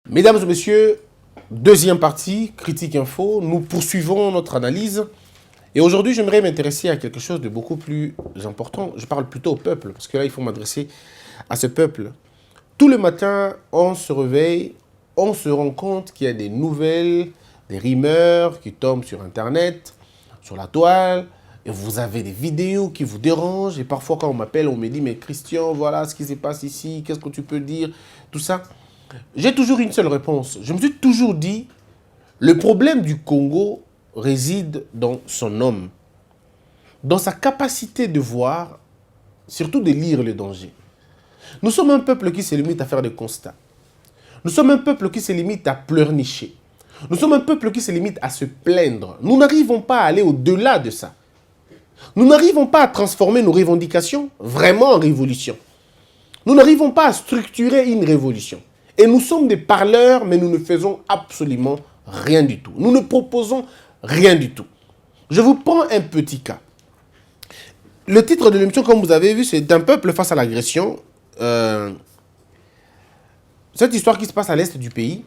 Mesdames et messieurs, deuxième partie, Critique Info, nous poursuivons notre analyse. Et aujourd'hui, j'aimerais m'intéresser à quelque chose de beaucoup plus important. Je parle plutôt au peuple, parce que là, il faut m'adresser à ce peuple. Tout le matin, on se réveille, on se rend compte qu'il y a des nouvelles, des rumeurs qui tombent sur Internet, sur la toile, et vous avez des vidéos qui vous dérangent. Et parfois, quand on m'appelle, on me dit « Mais Christian, voilà ce qui se passe ici, qu'est-ce que tu peux dire ?» Tout ça. J'ai toujours une seule réponse. Je me suis toujours dit, le problème du Congo réside dans son homme, dans sa capacité de voir, surtout de lire le danger. Nous sommes un peuple qui se limite à faire des constats. Nous sommes un peuple qui se limite à pleurnicher. Nous sommes un peuple qui se limite à se plaindre. Nous n'arrivons pas à aller au-delà de ça. Nous n'arrivons pas à transformer nos revendications vraiment en révolution. Nous n'arrivons pas à structurer une révolution. Et nous sommes des parleurs, mais nous ne faisons absolument rien du tout. Nous ne proposons rien du tout. Je vous prends un petit cas. Le titre de l'émission, comme vous avez vu, c'est « D'un peuple face à l'agression ». Cette histoire qui se passe à l'est du pays,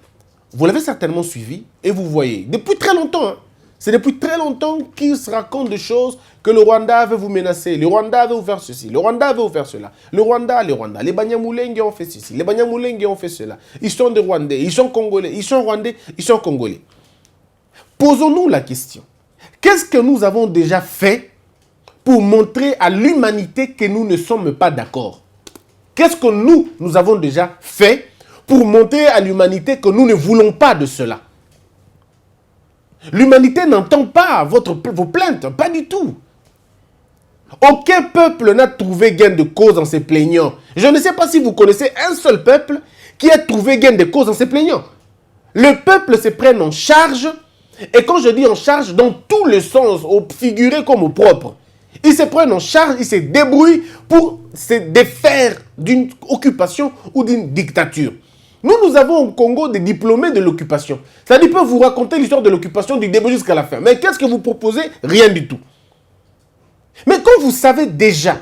vous l'avez certainement suivi et vous voyez, depuis très longtemps, c'est depuis très longtemps qu'ils se racontent des choses que le Rwanda veut vous menacer, le Rwanda veut vous faire ceci, le Rwanda veut vous faire cela, le Rwanda, les Banyamulenge ont fait ceci, les Banyamulenge ont fait cela. Ils sont des Rwandais, ils sont Congolais, ils sont Rwandais, ils sont Congolais. Posons-nous la question. Qu'est-ce que nous avons déjà fait pour montrer à l'humanité que nous ne sommes pas d'accord? Qu'est-ce que nous avons déjà fait pour montrer à l'humanité que nous ne voulons pas de cela? L'humanité n'entend pas vos plaintes, pas du tout. Aucun peuple n'a trouvé gain de cause en se plaignant. Je ne sais pas si vous connaissez un seul peuple qui a trouvé gain de cause en se plaignant. Le peuple se prend en charge, et quand je dis en charge, dans tous les sens, au figuré comme au propre. Ils se prennent en charge, ils se débrouillent pour se défaire d'une occupation ou d'une dictature. Nous avons au Congo des diplômés de l'occupation. C'est-à-dire qu'ils peuvent vous raconter l'histoire de l'occupation du début jusqu'à la fin. Mais qu'est-ce que vous proposez? Rien du tout. Mais quand vous savez déjà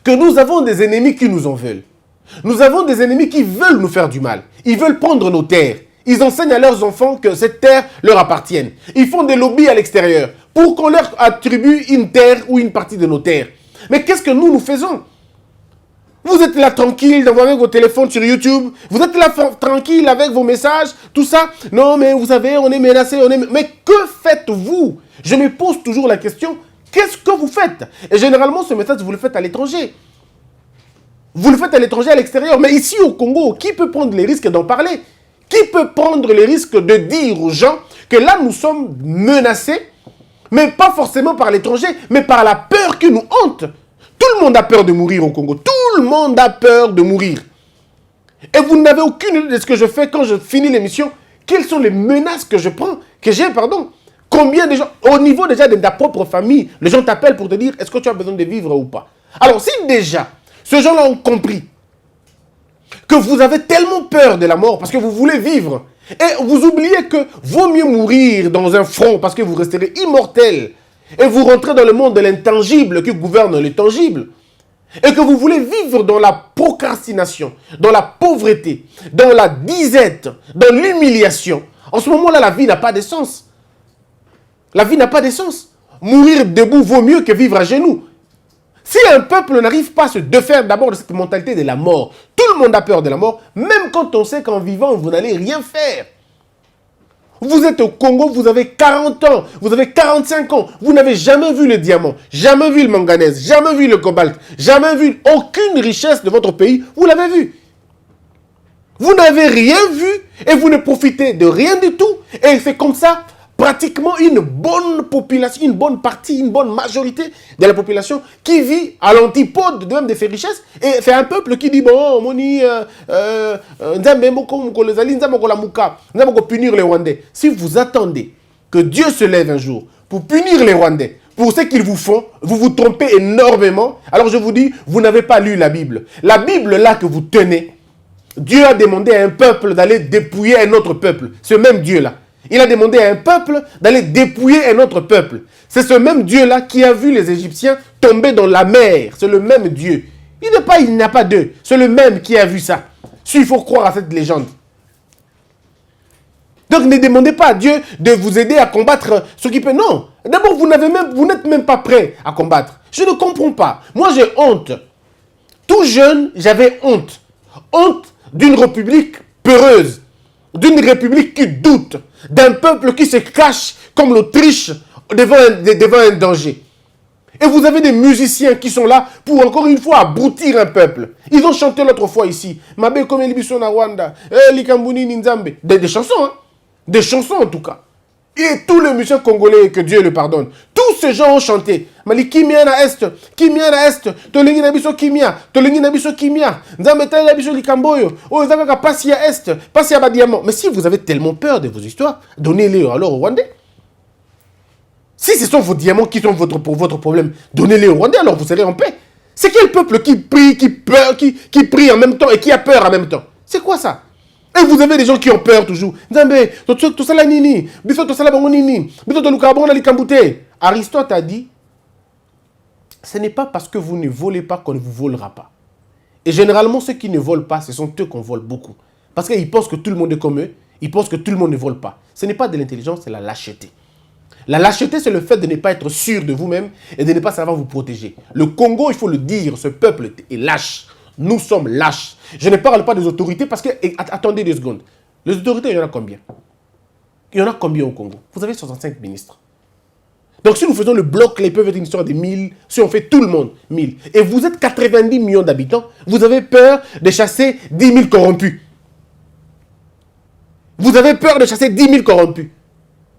que nous avons des ennemis qui nous en veulent, nous avons des ennemis qui veulent nous faire du mal, ils veulent prendre nos terres, ils enseignent à leurs enfants que cette terre leur appartienne. Ils font des lobbies à l'extérieur pour qu'on leur attribue une terre ou une partie de nos terres. Mais qu'est-ce que nous faisons? Vous êtes là tranquille avec vos téléphones sur YouTube. Vous êtes là tranquille avec vos messages, tout ça. Non, mais vous savez, on est menacé. Mais que faites-vous? Je me pose toujours la question, qu'est-ce que vous faites? Et généralement, ce message, vous le faites à l'étranger. Vous le faites à l'étranger, à l'extérieur. Mais ici, au Congo, qui peut prendre les risques d'en parler? Qui peut prendre les risques de dire aux gens que là, nous sommes menacés, mais pas forcément par l'étranger, mais par la peur qui nous hante? Tout le monde a peur de mourir au Congo. Tout le monde a peur de mourir. Et vous n'avez aucune idée de ce que je fais quand je finis l'émission. Quelles sont les menaces que je prends, Combien de gens, au niveau déjà de ta propre famille, les gens t'appellent pour te dire, est-ce que tu as besoin de vivre ou pas? Alors si déjà, ces gens-là ont compris que vous avez tellement peur de la mort parce que vous voulez vivre, et vous oubliez que vaut mieux mourir dans un front parce que vous resterez immortel, et vous rentrez dans le monde de l'intangible qui gouverne le tangible, et que vous voulez vivre dans la procrastination, dans la pauvreté, dans la disette, dans l'humiliation, en ce moment-là, la vie n'a pas de sens. La vie n'a pas de sens. Mourir debout vaut mieux que vivre à genoux. Si un peuple n'arrive pas à se défaire d'abord de cette mentalité de la mort, tout le monde a peur de la mort, même quand on sait qu'en vivant, vous n'allez rien faire. Vous êtes au Congo, vous avez 40 ans, vous avez 45 ans, vous n'avez jamais vu le diamant, jamais vu le manganèse, jamais vu le cobalt, jamais vu aucune richesse de votre pays, vous l'avez vu. Vous n'avez rien vu et vous ne profitez de rien du tout. Et c'est comme ça, pratiquement une bonne population, une bonne partie, une bonne majorité de la population qui vit à l'antipode de même de ces richesses. Et c'est un peuple qui dit, bon, moni, punir les Rwandais. Si vous attendez que Dieu se lève un jour pour punir les Rwandais, pour ce qu'ils vous font, vous vous trompez énormément. Alors je vous dis, vous n'avez pas lu la Bible. La Bible là que vous tenez, Dieu a demandé à un peuple d'aller dépouiller un autre peuple. Ce même Dieu-là. Il a demandé à un peuple d'aller dépouiller un autre peuple. C'est ce même Dieu-là qui a vu les Égyptiens tomber dans la mer. C'est le même Dieu. Il n'y a pas deux. C'est le même qui a vu ça. S'il faut croire à cette légende. Donc ne demandez pas à Dieu de vous aider à combattre ce qui peut. Non. D'abord, vous n'êtes même pas prêt à combattre. Je ne comprends pas. Moi, j'ai honte. Tout jeune, j'avais honte. Honte d'une république peureuse. D'une république qui doute. D'un peuple qui se cache comme l'Autriche devant un danger. Et vous avez des musiciens qui sont là pour encore une fois abrutir un peuple. Ils ont chanté l'autre fois ici. Mabe comme Elibiso na Rwanda. Likambuni Ninzambe. Des chansons, hein. Des chansons en tout cas. Et tous les musiciens congolais, que Dieu le pardonne, tous ces gens ont chanté. Mali kimia na est, kimia na est, tolengi na biso kimia, tolengi na biso kimia, nzameta na biso likamboyo, oh ezaka pasi ya est, pasi ya ba diamant. Mais si vous avez tellement peur de vos histoires, donnez-les alors aux Rwandais. Si ce sont vos diamants qui sont pour votre problème, donnez-les aux Rwandais, alors vous serez en paix. C'est quel peuple qui prie, qui prie en même temps et qui a peur en même temps? C'est quoi ça? Et vous avez des gens qui ont peur toujours. Aristote a dit, ce n'est pas parce que vous ne volez pas qu'on ne vous volera pas. Et généralement, ceux qui ne volent pas, ce sont eux qu'on vole beaucoup. Parce qu'ils pensent que tout le monde est comme eux, ils pensent que tout le monde ne vole pas. Ce n'est pas de l'intelligence, c'est la lâcheté. La lâcheté, c'est le fait de ne pas être sûr de vous-même et de ne pas savoir vous protéger. Le Congo, il faut le dire, ce peuple est lâche. Nous sommes lâches. Je ne parle pas des autorités parce que... Attendez 2 secondes. Les autorités, il y en a combien? Il y en a combien au Congo? Vous avez 65 ministres. Donc si nous faisons le bloc, ils peuvent être une histoire de 1000. Si on fait tout le monde, 1000. Et vous êtes 90 millions d'habitants, vous avez peur de chasser 10 000 corrompus. Vous avez peur de chasser 10 000 corrompus.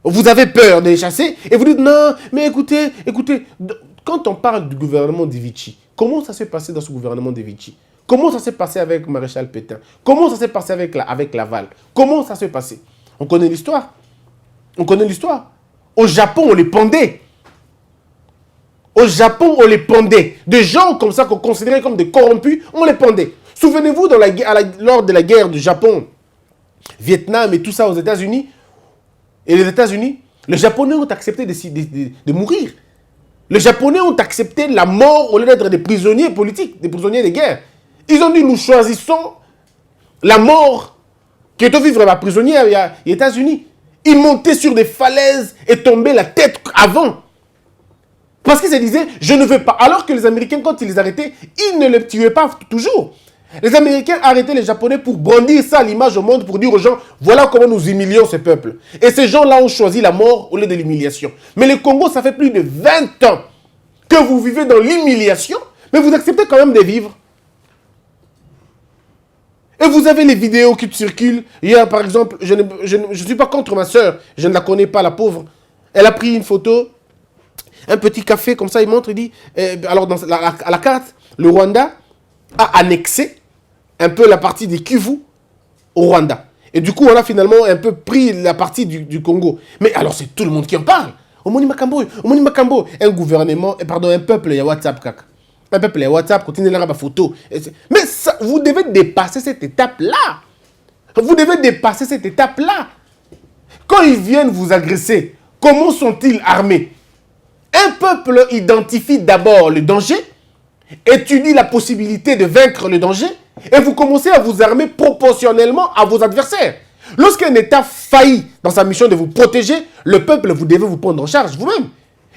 Vous avez peur de les chasser et vous dites non, mais écoutez. Quand on parle du gouvernement de Vichy, comment ça s'est passé dans ce gouvernement de Vichy? Comment ça s'est passé avec Maréchal Pétain? Comment ça s'est passé avec Laval? Comment ça s'est passé? On connaît l'histoire. On connaît l'histoire. Au Japon, on les pendait. Au Japon, on les pendait. Des gens comme ça qu'on considérait comme des corrompus, on les pendait. Souvenez-vous, lors de la guerre du Japon, Vietnam et tout ça aux États-Unis, et les États-Unis, les Japonais ont accepté de mourir. Les Japonais ont accepté la mort au lieu d'être des prisonniers politiques, des prisonniers de guerre. Ils ont dit, nous choisissons la mort qui est au vivre la prisonnier aux États-Unis. Ils montaient sur des falaises et tombaient la tête avant. Parce qu'ils se disaient, je ne veux pas. Alors que les Américains, quand ils les arrêtaient, ils ne les tuaient pas toujours. Les Américains arrêtaient les Japonais pour brandir ça à l'image au monde, pour dire aux gens, voilà comment nous humilions ce peuple. Et ces gens-là ont choisi la mort au lieu de l'humiliation. Mais le Congo, ça fait plus de 20 ans que vous vivez dans l'humiliation, mais vous acceptez quand même de vivre. Et vous avez les vidéos qui circulent. Hier, par exemple, je ne suis pas contre ma soeur, je ne la connais pas, la pauvre. Elle a pris une photo, un petit café, comme ça, il montre, il dit, alors à la carte, le Rwanda a annexé un peu la partie des Kivu au Rwanda. Et du coup, on a finalement un peu pris la partie du Congo. Mais alors, c'est tout le monde qui en parle. Omoni Makambo, un gouvernement, un peuple, il y a WhatsApp, kaka. Un peuple, il y a WhatsApp, continue à la photo. Mais ça, vous devez dépasser cette étape-là. Vous devez dépasser cette étape-là. Quand ils viennent vous agresser, comment sont-ils armés? Un peuple identifie d'abord le danger, étudie la possibilité de vaincre le danger, et vous commencez à vous armer proportionnellement à vos adversaires. Lorsqu'un État faillit dans sa mission de vous protéger, le peuple, vous devez vous prendre en charge vous-même.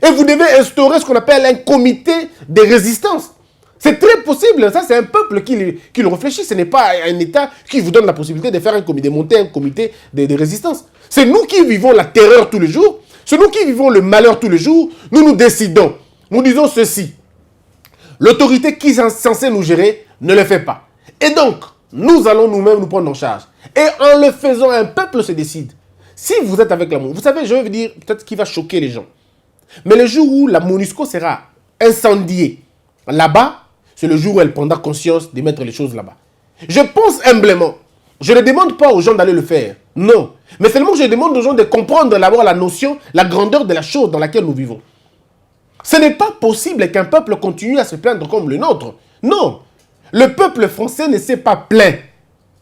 Et vous devez instaurer ce qu'on appelle un comité de résistance. C'est très possible, ça c'est un peuple qui le réfléchit, ce n'est pas un État qui vous donne la possibilité de faire un comité, de monter un comité de résistance. C'est nous qui vivons la terreur tous les jours, c'est nous qui vivons le malheur tous les jours, nous décidons, nous disons ceci. L'autorité qui est censée nous gérer ne le fait pas. Et donc, nous allons nous-mêmes nous prendre en charge. Et en le faisant, un peuple se décide. Si vous êtes avec l'amour, vous savez, je vais vous dire peut-être qu'il va choquer les gens. Mais le jour où la MONUSCO sera incendiée là-bas, c'est le jour où elle prendra conscience de mettre les choses là-bas. Je pense humblement, je ne demande pas aux gens d'aller le faire, non. Mais seulement je demande aux gens de comprendre d'abord la notion, la grandeur de la chose dans laquelle nous vivons. Ce n'est pas possible qu'un peuple continue à se plaindre comme le nôtre. Non. Le peuple français ne s'est pas plaint.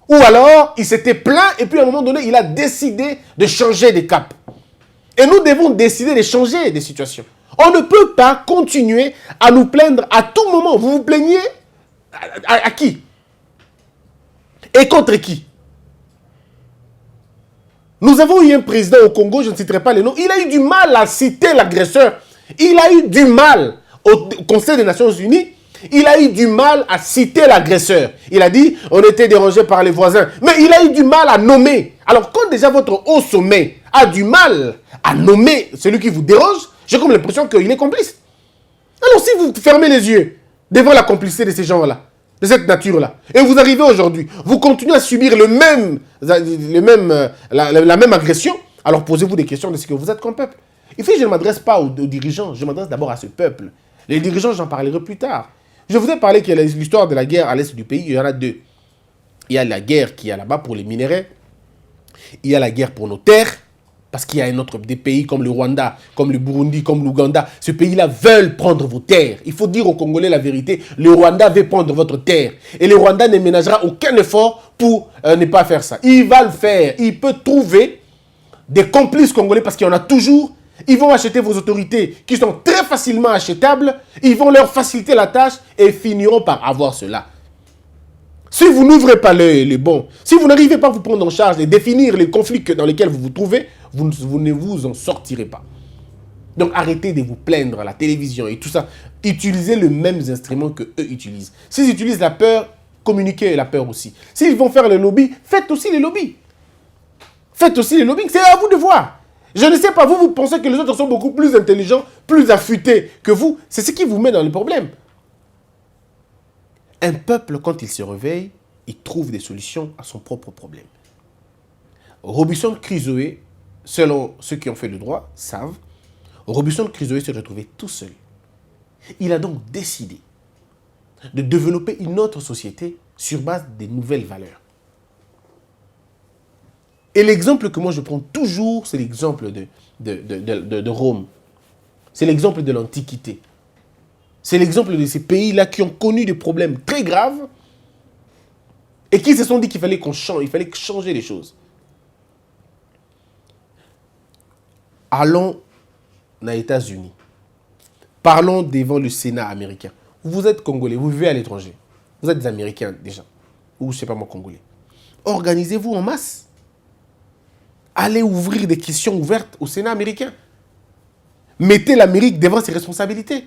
Ou alors, il s'était plaint et puis à un moment donné, il a décidé de changer de cap. Et nous devons décider de changer de situation. On ne peut pas continuer à nous plaindre à tout moment. Vous vous plaignez à qui? Et contre qui? Nous avons eu un président au Congo, je ne citerai pas les noms, il a eu du mal à citer l'agresseur. Il a eu du mal au Conseil des Nations Unies, il a eu du mal à citer l'agresseur. Il a dit, on était dérangé par les voisins. Mais il a eu du mal à nommer. Alors quand déjà votre haut sommet a du mal à nommer celui qui vous dérange, j'ai comme l'impression qu'il est complice. Alors si vous fermez les yeux devant la complicité de ces gens-là, de cette nature-là, et vous arrivez aujourd'hui, vous continuez à subir la même agression, alors posez-vous des questions de ce que vous êtes comme peuple. Et puis je ne m'adresse pas aux dirigeants, je m'adresse d'abord à ce peuple. Les dirigeants, j'en parlerai plus tard. Je vous ai parlé que l'histoire de la guerre à l'est du pays, il y en a deux. Il y a la guerre qui est là-bas pour les minéraux, il y a la guerre pour nos terres, parce qu'il y a des pays comme le Rwanda, comme le Burundi, comme l'Ouganda. Ces pays-là veulent prendre vos terres. Il faut dire aux Congolais la vérité. Le Rwanda veut prendre votre terre. Et le Rwanda ne ménagera aucun effort pour ne pas faire ça. Il va le faire. Il peut trouver des complices congolais parce qu'il y en a toujours. Ils vont acheter vos autorités qui sont très facilement achetables. Ils vont leur faciliter la tâche et finiront par avoir cela. Si vous n'ouvrez pas les bons, si vous n'arrivez pas à vous prendre en charge et définir les conflits dans lesquels vous vous trouvez, vous ne vous en sortirez pas. Donc arrêtez de vous plaindre à la télévision et tout ça. Utilisez les mêmes instruments qu'eux utilisent. S'ils utilisent la peur, communiquez la peur aussi. S'ils vont faire le lobby, faites aussi les lobbies. Faites aussi les lobbies. C'est à vous de voir. Je ne sais pas, vous pensez que les autres sont beaucoup plus intelligents, plus affûtés que vous. C'est ce qui vous met dans le problème. Un peuple, quand il se réveille, il trouve des solutions à son propre problème. Robinson Crusoe, selon ceux qui ont fait le droit, savent, Robinson Crusoe s'est retrouvé tout seul. Il a donc décidé de développer une autre société sur base des nouvelles valeurs. Et l'exemple que moi je prends toujours, c'est l'exemple de Rome. C'est l'exemple de l'Antiquité. C'est l'exemple de ces pays-là qui ont connu des problèmes très graves et qui se sont dit qu'il fallait qu'on change, il fallait changer les choses. Allons aux États-Unis. Parlons devant le Sénat américain. Vous êtes Congolais, vous vivez à l'étranger. Vous êtes des Américains déjà. Ou je ne sais pas moi, Congolais. Organisez-vous en masse. Allez ouvrir des questions ouvertes au Sénat américain. Mettez l'Amérique devant ses responsabilités.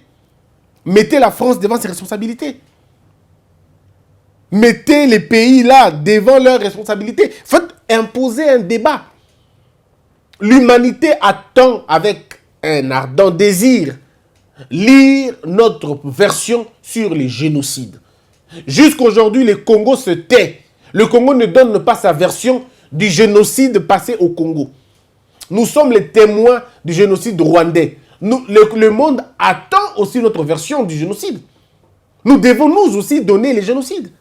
Mettez la France devant ses responsabilités. Mettez les pays là devant leurs responsabilités. Faites imposer un débat. L'humanité attend avec un ardent désir lire notre version sur les génocides. Jusqu'aujourd'hui, le Congo se tait. Le Congo ne donne pas sa version du génocide passé au Congo. Nous sommes les témoins du génocide rwandais. Le monde attend aussi notre version du génocide. Nous devons nous aussi donner les génocides.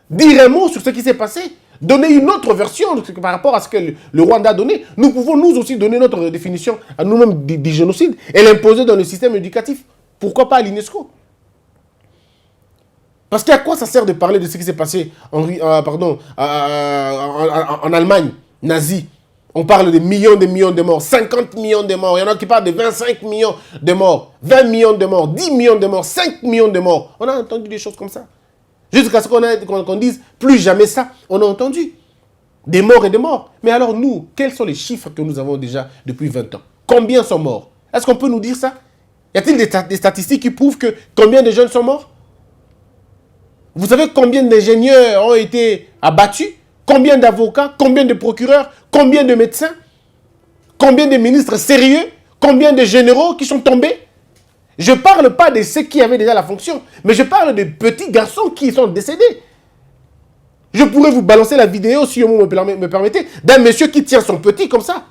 Dire un mot sur ce qui s'est passé. Donner une autre version par rapport à ce que le Rwanda a donné. Nous pouvons nous aussi donner notre définition à nous-mêmes du génocide et l'imposer dans le système éducatif. Pourquoi pas à l'UNESCO? Parce qu'à quoi ça sert de parler de ce qui s'est passé en Allemagne nazie? On parle de millions de morts, 50 millions de morts. Il y en a qui parlent de 25 millions de morts, 20 millions de morts, 10 millions de morts, 5 millions de morts. On a entendu des choses comme ça. Jusqu'à ce qu'on dise plus jamais ça. On a entendu des morts et des morts. Mais alors nous, quels sont les chiffres que nous avons déjà depuis 20 ans? Combien sont morts? Est-ce qu'on peut nous dire ça? Y a-t-il des statistiques qui prouvent que combien de jeunes sont morts? Vous savez combien d'ingénieurs ont été abattus? Combien d'avocats? Combien de procureurs? Combien de médecins? Combien de ministres sérieux? Combien de généraux qui sont tombés? Je ne parle pas de ceux qui avaient déjà la fonction, mais je parle de petits garçons qui sont décédés. Je pourrais vous balancer la vidéo, si vous me permettez, d'un monsieur qui tient son petit comme ça,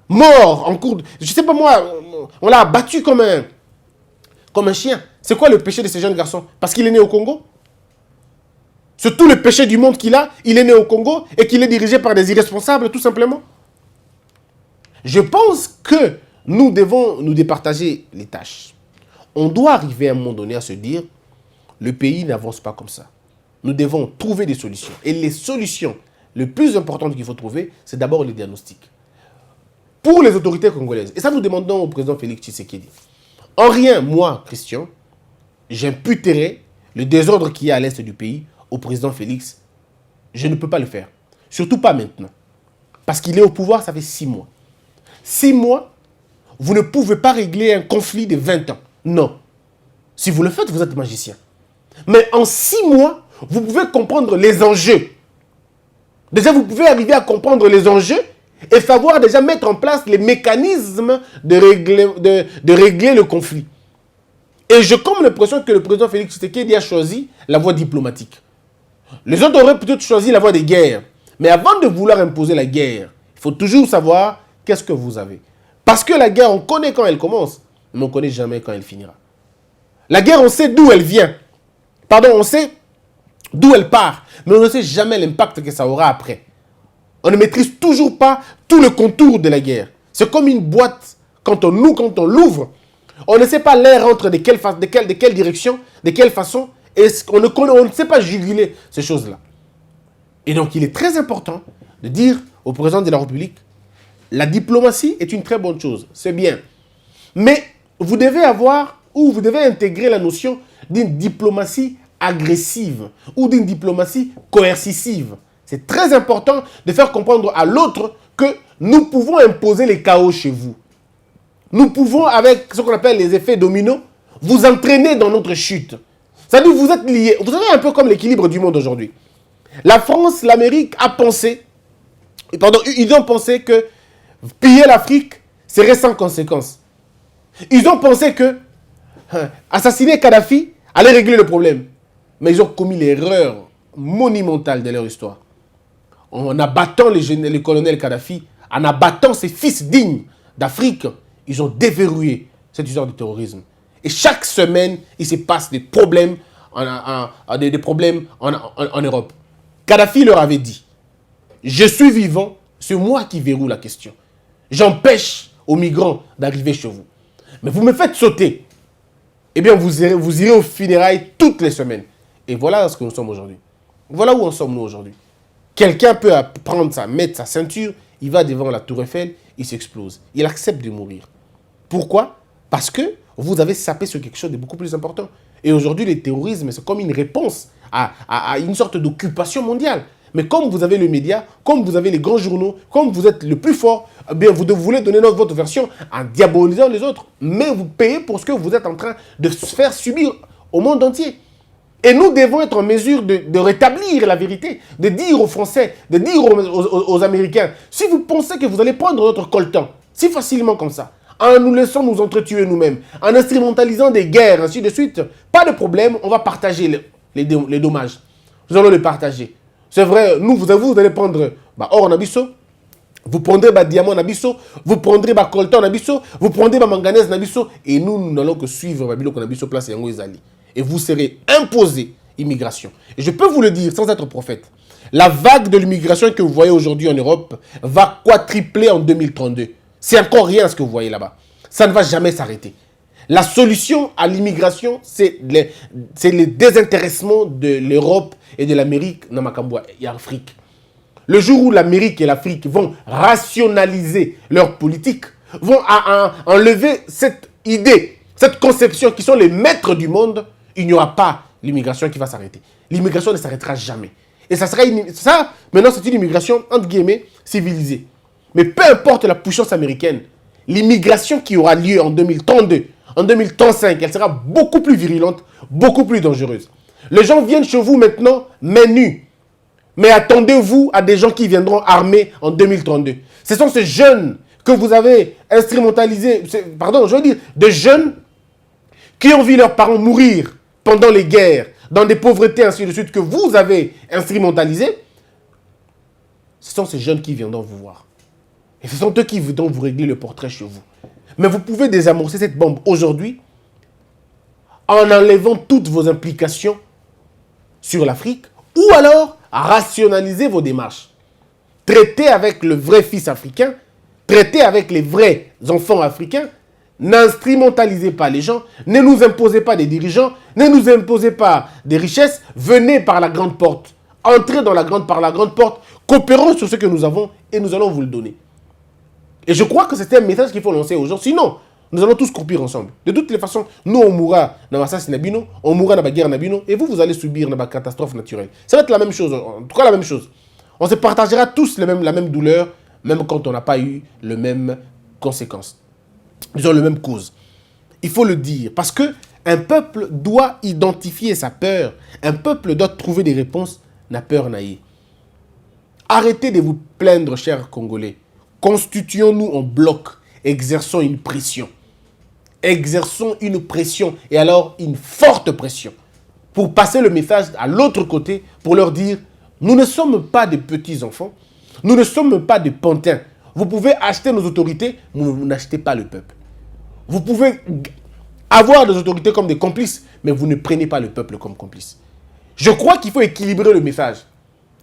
mort en cours de... Je ne sais pas moi, on l'a abattu comme un chien. C'est quoi le péché de ces jeunes garçons? Parce qu'il est né au Congo? C'est tout le péché du monde qu'il a, il est né au Congo et qu'il est dirigé par des irresponsables, tout simplement. Je pense que nous devons nous départager les tâches. On doit arriver à un moment donné à se dire, le pays n'avance pas comme ça. Nous devons trouver des solutions. Et les solutions les plus importantes qu'il faut trouver, c'est d'abord les diagnostics. Pour les autorités congolaises, et ça nous demandons au président Félix Tshisekedi, en rien, moi, Christian, j'imputerai le désordre qu'il y a à l'est du pays au président Félix. Je ne peux pas le faire. Surtout pas maintenant. Parce qu'il est au pouvoir, ça fait 6 mois. 6 mois, vous ne pouvez pas régler un conflit de 20 ans. Non. Si vous le faites, vous êtes magicien. Mais en 6 mois, vous pouvez comprendre les enjeux. Déjà, vous pouvez arriver à comprendre les enjeux et savoir déjà mettre en place les mécanismes de régler le conflit. Et j'ai comme l'impression que le président Félix Tshisekedi a choisi la voie diplomatique. Les autres auraient peut-être choisi la voie des guerres. Mais avant de vouloir imposer la guerre, il faut toujours savoir qu'est-ce que vous avez. Parce que la guerre, on connaît quand elle commence, mais on ne connaît jamais quand elle finira. La guerre, on sait d'où elle vient. Pardon, on sait d'où elle part, mais on ne sait jamais l'impact que ça aura après. On ne maîtrise toujours pas tout le contour de la guerre. C'est comme une boîte, quand on l'ouvre, on ne sait pas l'air entre de quelle direction, de quelle façon, et on ne sait pas juguler ces choses-là. Et donc, il est très important de dire au président de la République, la diplomatie est une très bonne chose, c'est bien. Mais vous devez intégrer la notion d'une diplomatie agressive ou d'une diplomatie coercitive. C'est très important de faire comprendre à l'autre que nous pouvons imposer les chaos chez vous. Nous pouvons, avec ce qu'on appelle les effets dominos, vous entraîner dans notre chute. C'est-à-dire que vous êtes liés. Vous savez, un peu comme l'équilibre du monde aujourd'hui. La France, l'Amérique ils ont pensé que piller l'Afrique serait sans conséquence. Ils ont pensé que assassiner Kadhafi allait régler le problème. Mais ils ont commis l'erreur monumentale de leur histoire. En abattant le colonel Kadhafi, en abattant ses fils dignes d'Afrique, ils ont déverrouillé cette histoire de terrorisme. Et chaque semaine, il se passe des problèmes en Europe. Kadhafi leur avait dit, je suis vivant, c'est moi qui verrouille la question. J'empêche aux migrants d'arriver chez vous. Mais vous me faites sauter. Eh bien, vous irez aux funérailles toutes les semaines. Et voilà ce que nous sommes aujourd'hui. Voilà où en sommes nous aujourd'hui. Quelqu'un peut mettre sa ceinture, il va devant la tour Eiffel, il s'explose. Il accepte de mourir. Pourquoi? Parce que vous avez sapé sur quelque chose de beaucoup plus important. Et aujourd'hui, le terrorisme, c'est comme une réponse à une sorte d'occupation mondiale. Mais comme vous avez les médias, comme vous avez les grands journaux, comme vous êtes le plus fort, eh bien vous voulez donner votre version en diabolisant les autres. Mais vous payez pour ce que vous êtes en train de faire subir au monde entier. Et nous devons être en mesure de rétablir la vérité, de dire aux Français, de dire aux Américains, si vous pensez que vous allez prendre notre coltan, si facilement comme ça, en nous laissant nous entretuer nous-mêmes, en instrumentalisant des guerres, ainsi de suite, pas de problème, on va partager les dommages. Nous allons les partager. C'est vrai, vous allez prendre or en abisso, vous prendrez diamant en abisso, vous prendrez coltan en abisso, vous prendrez manganèse en abisso, et nous n'allons que suivre biloko en abisso place yango ezali. Et vous serez imposé immigration. Et je peux vous le dire sans être prophète, la vague de l'immigration que vous voyez aujourd'hui en Europe va quadrupler en 2032. C'est encore rien ce que vous voyez là-bas. Ça ne va jamais s'arrêter. La solution à l'immigration, c'est le désintéressement de l'Europe et de l'Amérique dans Makambwa et Afrique. Le jour où l'Amérique et l'Afrique vont rationaliser leur politique, vont enlever cette idée, cette conception qui sont les maîtres du monde, il n'y aura pas l'immigration qui va s'arrêter. L'immigration ne s'arrêtera jamais. Et ça, maintenant, c'est une immigration, entre guillemets, civilisée. Mais peu importe la puissance américaine, l'immigration qui aura lieu en 2032, en 2035, elle sera beaucoup plus virulente, beaucoup plus dangereuse. Les gens viennent chez vous maintenant, mains nues. Mais attendez-vous à des gens qui viendront armés en 2032. Ce sont ces jeunes que vous avez instrumentalisés, je veux dire, des jeunes qui ont vu leurs parents mourir pendant les guerres, dans des pauvretés, ainsi de suite, que vous avez instrumentalisés. Ce sont ces jeunes qui viendront vous voir. Et ce sont eux qui viendront vous régler le portrait chez vous. Mais vous pouvez désamorcer cette bombe aujourd'hui en enlevant toutes vos implications sur l'Afrique ou alors rationaliser vos démarches. Traitez avec le vrai fils africain, traitez avec les vrais enfants africains, n'instrumentalisez pas les gens, ne nous imposez pas des dirigeants, ne nous imposez pas des richesses, venez par la grande porte, entrez par la grande porte, coopérons sur ce que nous avons et nous allons vous le donner. Et je crois que c'est un message qu'il faut lancer aux gens. Sinon, nous allons tous croupir ensemble. De toutes les façons, nous, on mourra dans l'assassinat Nabino, on mourra dans la guerre Nabino, et vous allez subir la catastrophe naturelle. Ça va être la même chose, en tout cas la même chose. On se partagera tous la même douleur, même quand on n'a pas eu les mêmes conséquences. Ils ont la même cause. Il faut le dire, parce que un peuple doit identifier sa peur. Un peuple doit trouver des réponses. N'a peur naïe. Arrêtez de vous plaindre, chers Congolais. Constituons-nous en bloc. Exerçons une pression. Exerçons une pression. Et alors, une forte pression. Pour passer le message à l'autre côté, pour leur dire, nous ne sommes pas des petits-enfants. Nous ne sommes pas des pantins. Vous pouvez acheter nos autorités, mais vous n'achetez pas le peuple. Vous pouvez avoir des autorités comme des complices, mais vous ne prenez pas le peuple comme complice. Je crois qu'il faut équilibrer le message.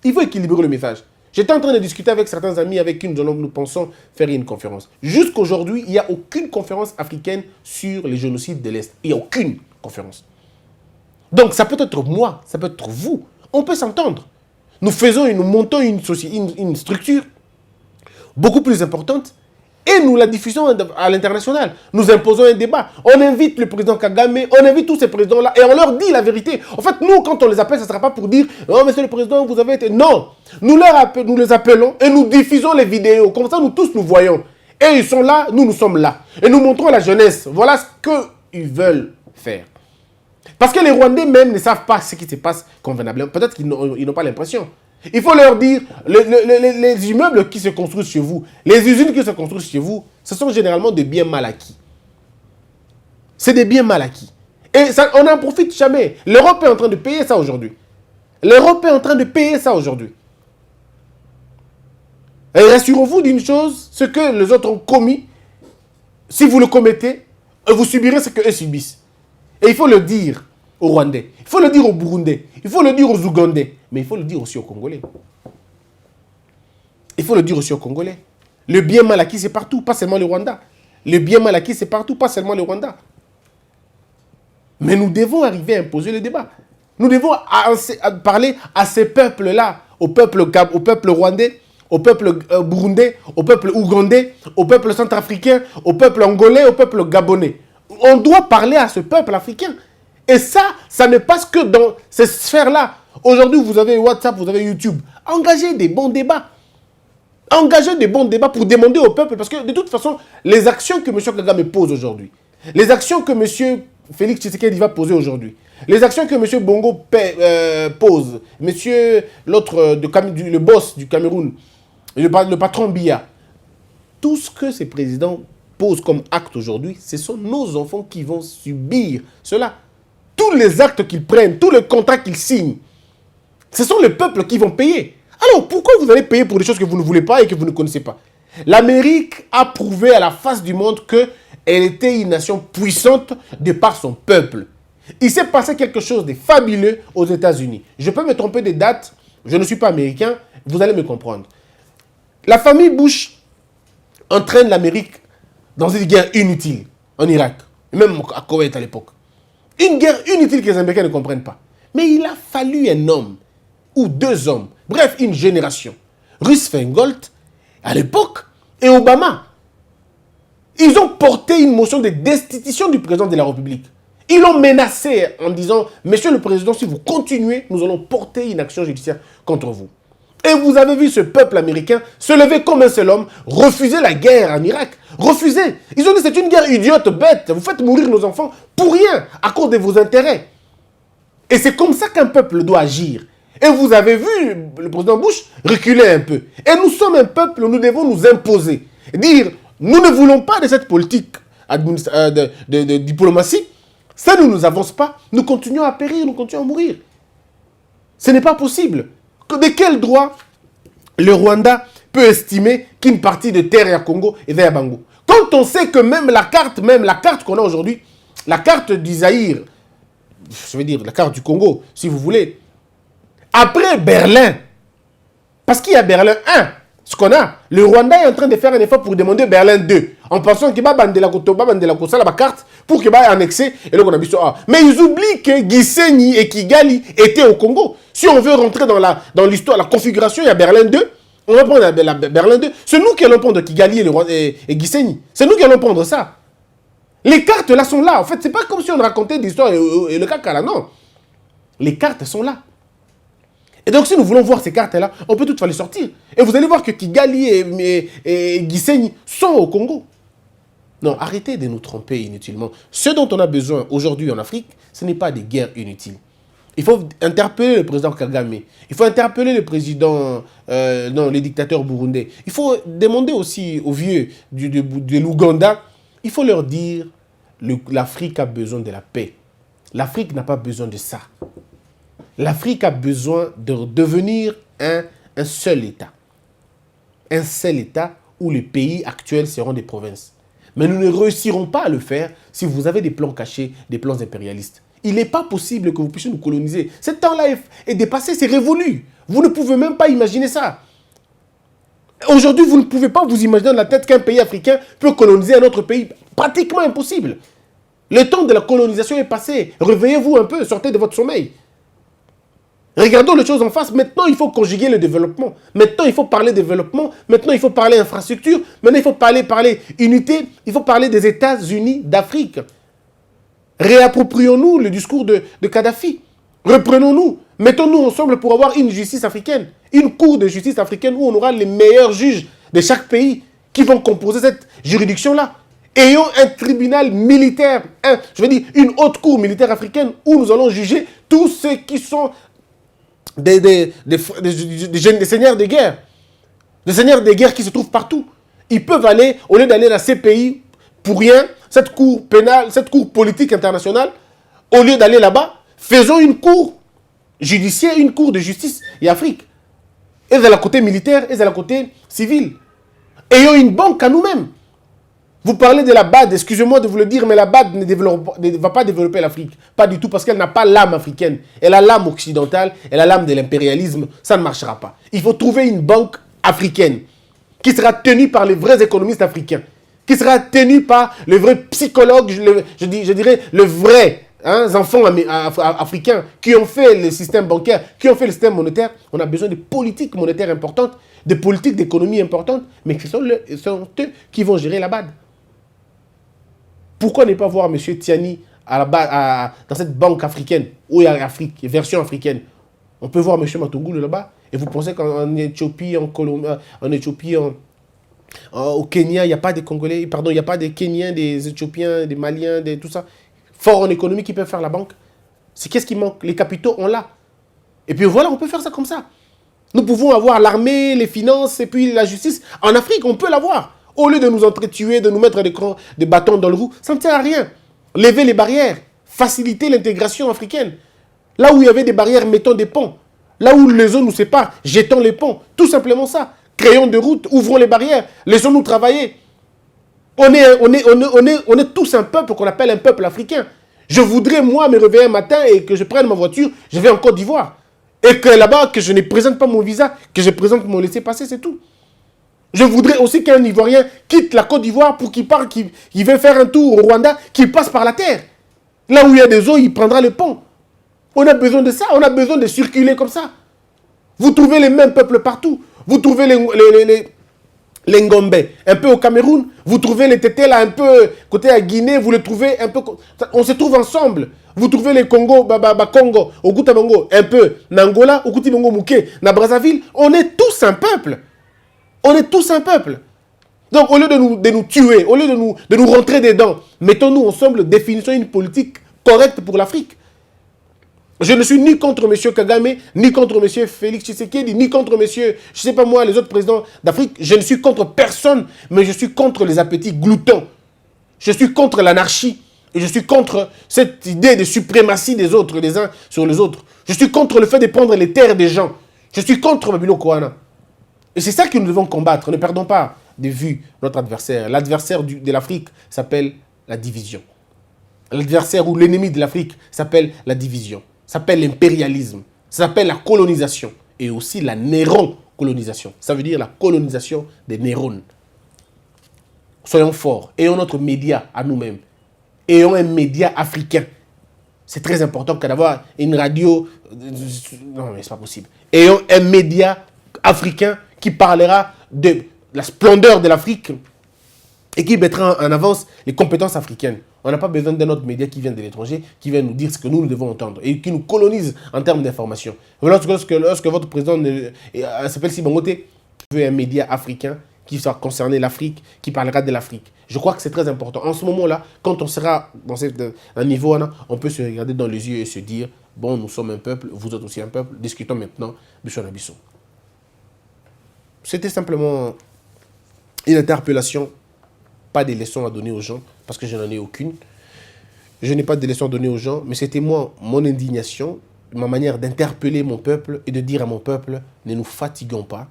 Il faut équilibrer le message. J'étais en train de discuter avec certains amis avec qui nous pensons faire une conférence. Jusqu'aujourd'hui, il n'y a aucune conférence africaine sur les génocides de l'Est. Il n'y a aucune conférence. Donc, ça peut être moi, ça peut être vous. On peut s'entendre. Nous montons une structure beaucoup plus importante et nous la diffusons à l'international. Nous imposons un débat. On invite le président Kagame, on invite tous ces présidents-là et on leur dit la vérité. En fait, nous, quand on les appelle, ça ne sera pas pour dire « Oh, monsieur le président, vous avez été... » Non. Nous les appelons et nous diffusons les vidéos. Comme ça, nous tous, nous voyons. Et ils sont là, nous sommes là. Et nous montrons à la jeunesse. Voilà ce qu'ils veulent faire. Parce que les Rwandais même ne savent pas ce qui se passe convenablement. Peut-être qu'ils n'ont pas l'impression. Il faut leur dire, les immeubles qui se construisent chez vous, les usines qui se construisent chez vous, ce sont généralement des biens mal acquis. C'est des biens mal acquis. Et ça, on n'en profite jamais. L'Europe est en train de payer ça aujourd'hui. L'Europe est en train de payer ça aujourd'hui. Et rassurez-vous d'une chose, ce que les autres ont commis, si vous le commettez, vous subirez ce qu'eux subissent. Et il faut le dire aux Rwandais, il faut le dire aux Burundais, il faut le dire aux Ougandais, mais il faut le dire aussi aux Congolais. Il faut le dire aussi aux Congolais. Le bien mal acquis, c'est partout, pas seulement le Rwanda. Le bien mal acquis, c'est partout, pas seulement le Rwanda. Mais nous devons arriver à imposer le débat. Nous devons parler à ces peuples-là, au peuple rwandais, au peuple burundais, au peuple ougandais, au peuple centrafricain, au peuple angolais, au peuple gabonais. On doit parler à ce peuple africain. Et ça ne passe que dans ces sphères-là. Aujourd'hui, vous avez WhatsApp, vous avez YouTube. Engagez des bons débats. Engagez des bons débats pour demander au peuple. Parce que de toute façon, les actions que M. Kagame pose aujourd'hui, les actions que M. Félix Tshisekedi va poser aujourd'hui, les actions que M. Bongo pose, l'autre, le boss du Cameroun, le patron Biya, tout ce que ces présidents posent comme acte aujourd'hui, ce sont nos enfants qui vont subir cela. Tous les actes qu'ils prennent, tous les contrats qu'ils signent, ce sont les peuples qui vont payer. Alors, pourquoi vous allez payer pour des choses que vous ne voulez pas et que vous ne connaissez pas? L'Amérique a prouvé à la face du monde qu'elle était une nation puissante de par son peuple. Il s'est passé quelque chose de fabuleux aux États-Unis. Je peux me tromper des dates, je ne suis pas américain, vous allez me comprendre. La famille Bush entraîne l'Amérique dans une guerre inutile en Irak, même à Koweït à l'époque. Une guerre inutile que les Américains ne comprennent pas. Mais il a fallu un homme, ou deux hommes, bref, une génération. Roosevelt, à l'époque, et Obama. Ils ont porté une motion de destitution du président de la République. Ils l'ont menacé en disant, Monsieur le Président, si vous continuez, nous allons porter une action judiciaire contre vous. Et vous avez vu ce peuple américain se lever comme un seul homme, refuser la guerre en Irak. Refuser. Ils ont dit c'est une guerre idiote, bête. Vous faites mourir nos enfants pour rien, à cause de vos intérêts. Et c'est comme ça qu'un peuple doit agir. Et vous avez vu le président Bush reculer un peu. Et nous sommes un peuple, nous devons nous imposer. Dire, nous ne voulons pas de cette politique de diplomatie. Ça ne nous avance pas. Nous continuons à périr, nous continuons à mourir. Ce n'est pas possible. De quel droit le Rwanda peut estimer qu'une partie de terre est à Congo et vers Bango? Quand on sait que même la carte qu'on a aujourd'hui, la carte d'Isaïr, je veux dire la carte du Congo, si vous voulez, après Berlin, parce qu'il y a Berlin 1, ce qu'on a, le Rwanda est en train de faire un effort pour demander Berlin 2, en pensant qu'il va bande la carte pour qu'il va annexer et là on a vu ça. Mais ils oublient que Gisenyi et Kigali étaient au Congo. Si on veut rentrer dans l'histoire, la configuration, il y a Berlin 2, on va prendre la Berlin 2. C'est nous qui allons prendre Kigali et Gisenyi. C'est nous qui allons prendre ça. Les cartes là sont là. En fait, c'est pas comme si on racontait des histoires et le caca là, non. Les cartes sont là. Et donc, si nous voulons voir ces cartes-là, on peut toutefois les sortir. Et vous allez voir que Kigali et Gisenyi sont au Congo. Non, arrêtez de nous tromper inutilement. Ce dont on a besoin aujourd'hui en Afrique, ce n'est pas des guerres inutiles. Il faut interpeller le président Kagame. Il faut interpeller le président, les dictateurs burundais. Il faut demander aussi aux vieux de l'Ouganda. Il faut leur dire, l'Afrique a besoin de la paix. L'Afrique n'a pas besoin de ça. L'Afrique a besoin de devenir un seul État. Un seul État où les pays actuels seront des provinces. Mais nous ne réussirons pas à le faire si vous avez des plans cachés, des plans impérialistes. Il n'est pas possible que vous puissiez nous coloniser. Ce temps-là est dépassé, c'est révolu. Vous ne pouvez même pas imaginer ça. Aujourd'hui, vous ne pouvez pas vous imaginer dans la tête qu'un pays africain peut coloniser un autre pays. Pratiquement impossible. Le temps de la colonisation est passé. Réveillez-vous un peu, sortez de votre sommeil. Regardons les choses en face. Maintenant, il faut conjuguer le développement. Maintenant, il faut parler développement. Maintenant, il faut parler infrastructure. Maintenant, il faut parler unité. Il faut parler des États-Unis d'Afrique. Réapproprions-nous le discours de Kadhafi. Reprenons-nous. Mettons-nous ensemble pour avoir une justice africaine. Une cour de justice africaine où on aura les meilleurs juges de chaque pays qui vont composer cette juridiction-là. Ayons un tribunal militaire, une haute cour militaire africaine où nous allons juger tous ceux qui sont des seigneurs de guerre. Des seigneurs de guerre qui se trouvent partout. Ils peuvent aller, au lieu d'aller dans ces pays pour rien, cette cour pénale, cette cour politique internationale, au lieu d'aller là-bas, faisons une cour judiciaire, une cour de justice et Afrique. Et de la côté militaire, et de la côté civil. Ayons une banque à nous-mêmes. Vous parlez de la BAD, excusez-moi de vous le dire, mais la BAD ne va pas développer l'Afrique. Pas du tout, parce qu'elle n'a pas l'âme africaine. Elle a l'âme occidentale, elle a l'âme de l'impérialisme. Ça ne marchera pas. Il faut trouver une banque africaine qui sera tenue par les vrais économistes africains, qui sera tenue par les vrais psychologues, je dirais les vrais enfants africains qui ont fait le système bancaire, qui ont fait le système monétaire. On a besoin de politiques monétaires importantes, de politiques d'économie importantes, mais ce sont eux qui vont gérer la BAD. Pourquoi ne pas voir M. Tiani dans cette banque africaine, où il y a l'Afrique, version africaine? On peut voir M. Matungulu là-bas. Et vous pensez qu'en Éthiopie, au Kenya, il n'y a pas de Congolais, pardon, il n'y a pas des Kenyans, des Éthiopiens, des Maliens, tout ça, forts en économie qui peuvent faire la banque? C'est qu'est-ce qui manque? Les capitaux, on l'a. Et puis voilà, on peut faire ça comme ça. Nous pouvons avoir l'armée, les finances et puis la justice. En Afrique, on peut l'avoir. Au lieu de nous entretuer, de nous mettre des bâtons dans le roue, ça ne sert à rien. Lever les barrières, faciliter l'intégration africaine. Là où il y avait des barrières, mettons des ponts. Là où les zones nous séparent, jetons les ponts. Tout simplement ça. Créons des routes, ouvrons les barrières, laissons-nous travailler. On est tous un peuple qu'on appelle un peuple africain. Je voudrais, moi, me réveiller un matin et que je prenne ma voiture, je vais en Côte d'Ivoire. Et que là-bas, que je ne présente pas mon visa, que je présente mon laissez-passer, c'est tout. Je voudrais aussi qu'un Ivoirien quitte la Côte d'Ivoire pour qu'il parte, qu'il veut faire un tour au Rwanda, qu'il passe par la terre. Là où il y a des eaux, il prendra le pont. On a besoin de ça, on a besoin de circuler comme ça. Vous trouvez les mêmes peuples partout. Vous trouvez les Ngombe un peu au Cameroun. Vous trouvez les Tétela un peu côté à Guinée. Vous les trouvez un peu... On se trouve ensemble. Vous trouvez les Congo, Congo, au Koutabango, un peu. N'Angola, au Koutibango Mouké, na Brazzaville. On est tous un peuple. On est tous un peuple. Donc, au lieu de nous tuer, au lieu de nous rentrer dedans, mettons-nous ensemble, définissons une politique correcte pour l'Afrique. Je ne suis ni contre M. Kagame, ni contre M. Félix Tshisekedi, ni contre M. je ne sais pas moi, les autres présidents d'Afrique. Je ne suis contre personne, mais je suis contre les appétits gloutons. Je suis contre l'anarchie. Et je suis contre cette idée de suprématie des autres, les uns sur les autres. Je suis contre le fait de prendre les terres des gens. Je suis contre Babilo Koana. Et c'est ça que nous devons combattre. Ne perdons pas de vue notre adversaire. L'adversaire de l'Afrique s'appelle la division. L'adversaire ou l'ennemi de l'Afrique s'appelle la division. S'appelle l'impérialisme. Ça s'appelle la colonisation. Et aussi la néron-colonisation. Ça veut dire la colonisation des neurones. Soyons forts. Ayons notre média à nous-mêmes. Ayons un média africain. C'est très important que d'avoir une radio... Non, mais c'est pas possible. Ayons un média africain qui parlera de la splendeur de l'Afrique et qui mettra en avance les compétences africaines. On n'a pas besoin d'un autre média qui vient de l'étranger, qui vient nous dire ce que nous devons entendre et qui nous colonise en termes d'information. Lorsque votre président s'appelle Sibangote, veut un média africain qui sera concerné l'Afrique, qui parlera de l'Afrique. Je crois que c'est très important. En ce moment-là, quand on sera dans un niveau, on peut se regarder dans les yeux et se dire, bon, nous sommes un peuple, vous êtes aussi un peuple, discutons maintenant, Bissou Bissou. C'était simplement une interpellation, pas des leçons à donner aux gens, parce que je n'en ai aucune. Je n'ai pas de leçons à donner aux gens, mais c'était moi, mon indignation, ma manière d'interpeller mon peuple et de dire à mon peuple, ne nous fatiguons pas,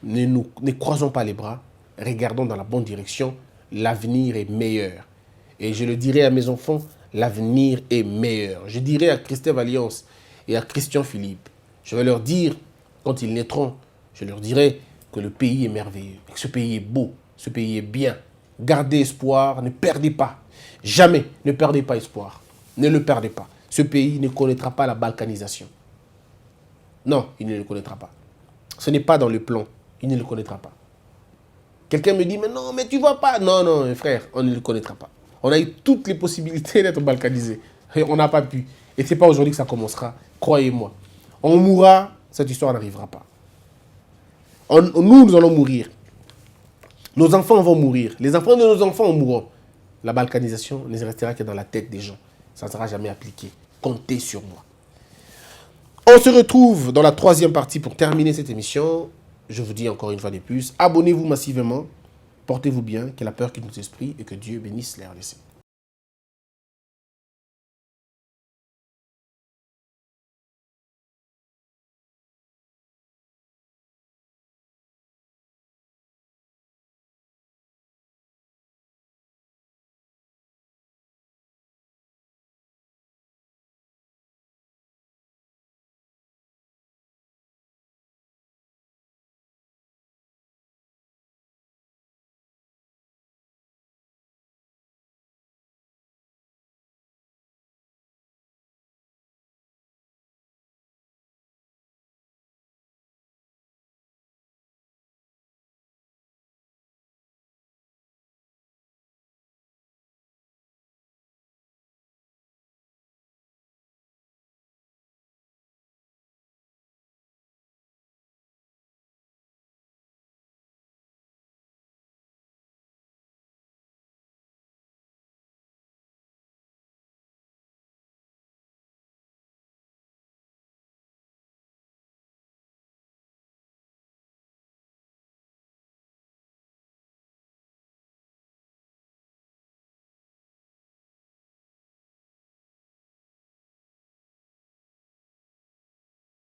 ne croisons pas les bras, regardons dans la bonne direction, l'avenir est meilleur. Et je le dirai à mes enfants, l'avenir est meilleur. Je dirai à Christophe Alliance et à Christian Philippe, je vais leur dire, quand ils naîtront, je leur dirai que le pays est merveilleux, que ce pays est beau, ce pays est bien. Gardez espoir, ne perdez pas. Jamais ne perdez pas espoir. Ne le perdez pas. Ce pays ne connaîtra pas la balkanisation. Non, il ne le connaîtra pas. Ce n'est pas dans le plan. Il ne le connaîtra pas. Quelqu'un me dit, mais non, mais tu ne vois pas. Non, non, frère, on ne le connaîtra pas. On a eu toutes les possibilités d'être balkanisé. Et on n'a pas pu. Et ce n'est pas aujourd'hui que ça commencera. Croyez-moi. On mourra, cette histoire n'arrivera pas. Nous allons mourir. Nos enfants vont mourir. Les enfants de nos enfants mourront. La balkanisation ne restera que dans la tête des gens. Ça ne sera jamais appliqué. Comptez sur moi. On se retrouve dans la troisième partie pour terminer cette émission. Je vous dis encore une fois de plus, abonnez-vous massivement, portez-vous bien, que la peur quitte notre esprit et que Dieu bénisse les RDC.